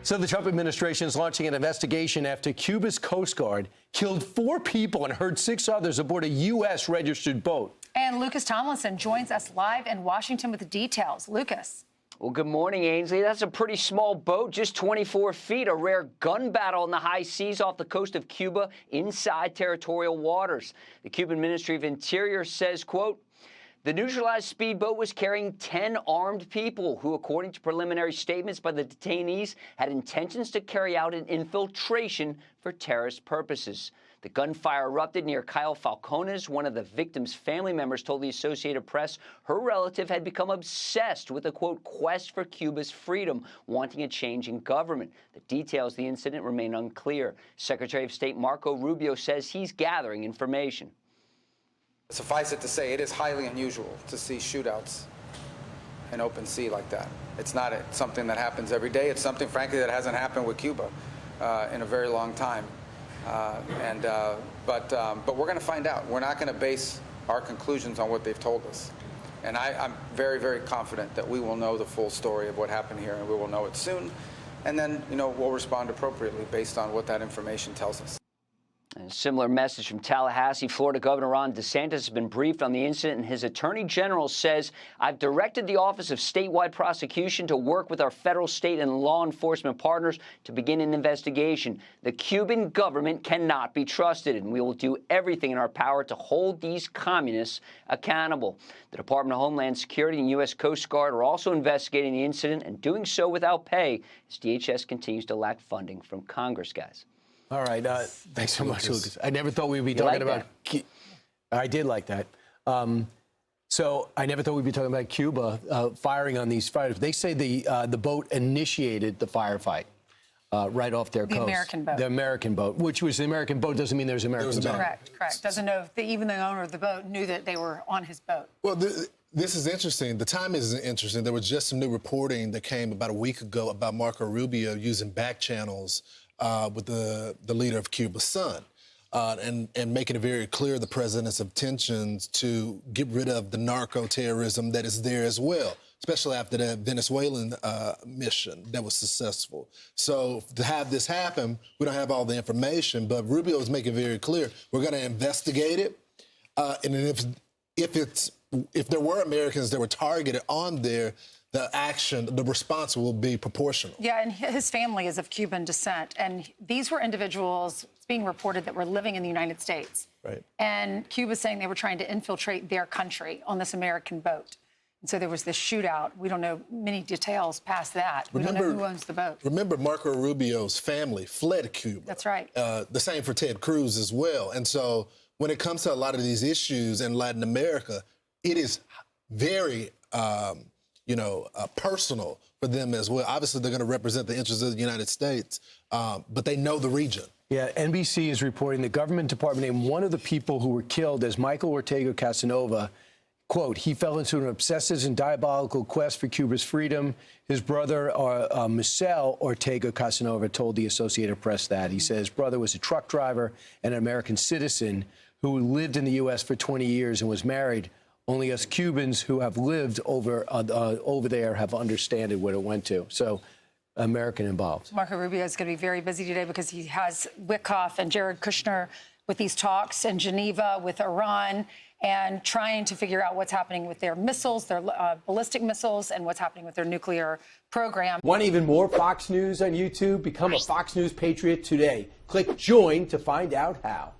So the Trump administration is launching an investigation after Cuba's Coast Guard killed 4 people and hurt 6 others aboard a U.S. registered boat. And Lucas Tomlinson joins us live in Washington with the details. Lucas. Well, good morning, Ainsley. That's a pretty small boat, just 24 feet, a rare gun battle in the high seas off the coast of Cuba inside territorial waters. The Cuban Ministry of Interior says, quote, the neutralized speedboat was carrying 10 armed people who, according to preliminary statements by the detainees, had intentions to carry out an infiltration for terrorist purposes. The gunfire erupted near Kyle Falcones. One of the victim's family members told the Associated Press her relative had become obsessed with a, quote, quest for Cuba's freedom, wanting a change in government. The details of the incident remain unclear. Secretary of State Marco Rubio says he's gathering information. Suffice it to say, it is highly unusual to see shootouts in open sea like that. It's not something that happens every day. It's something, frankly, that hasn't happened with Cuba in a very long time. But we're going to find out. We're not going to base our conclusions on what they've told us. And I'm very, very confident that we will know the full story of what happened here, and we will know it soon. And then, we'll respond appropriately based on what that information tells us. A similar message from Tallahassee. Florida Governor Ron DeSantis has been briefed on the incident, and his attorney general says, I've directed the Office of Statewide Prosecution to work with our federal, state, and law enforcement partners to begin an investigation. The Cuban government cannot be trusted, and we will do everything in our power to hold these communists accountable. The Department of Homeland Security and U.S. Coast Guard are also investigating the incident and doing so without pay as DHS continues to lack funding from Congress, guys. All right. Thanks so much, Lucas. I never thought we'd be talking about. I did like that. So I never thought we'd be talking about Cuba firing on these fighters. They say the boat initiated the firefight right off their coast. The American boat. The American boat, which was the American boat, doesn't mean there's American boat. Correct. Doesn't know if even the owner of the boat knew that they were on his boat. Well, this is interesting. The timing is interesting. There was just some new reporting that came about a week ago about Marco Rubio using back channels with the leader of Cuba's son, and making it very clear the president's intentions to get rid of the narco-terrorism that is there as well, especially after the Venezuelan mission that was successful. So to have this happen, we don't have all the information, but Rubio is making it very clear we're going to investigate it, and if there were Americans that were targeted on there, the response will be proportional. Yeah, and his family is of Cuban descent. And these were individuals, it's being reported, that were living in the United States. Right. And Cuba's saying they were trying to infiltrate their country on this American boat. And so there was this shootout. We don't know many details past that. We don't know who owns the boat. Remember, Marco Rubio's family fled Cuba. That's right. The same for Ted Cruz as well. And so when it comes to a lot of these issues in Latin America, it is very personal for them as well. Obviously, they're going to represent the interests of the United States, but they know the region. Yeah, NBC is reporting the government department named one of the people who were killed as Michael Ortega Casanova. Quote, he fell into an obsessive and diabolical quest for Cuba's freedom. His brother, Michel Ortega Casanova, told the Associated Press that. He said his brother was a truck driver and an American citizen who lived in the U.S. for 20 years and was married. Only us Cubans who have lived over there have understood what it went to. So, American involved. Marco Rubio is going to be very busy today because he has Witkoff and Jared Kushner with these talks in Geneva with Iran and trying to figure out what's happening with their missiles, their ballistic missiles, and what's happening with their nuclear program. Want even more Fox News on YouTube? Become a Fox News Patriot today. Click join to find out how.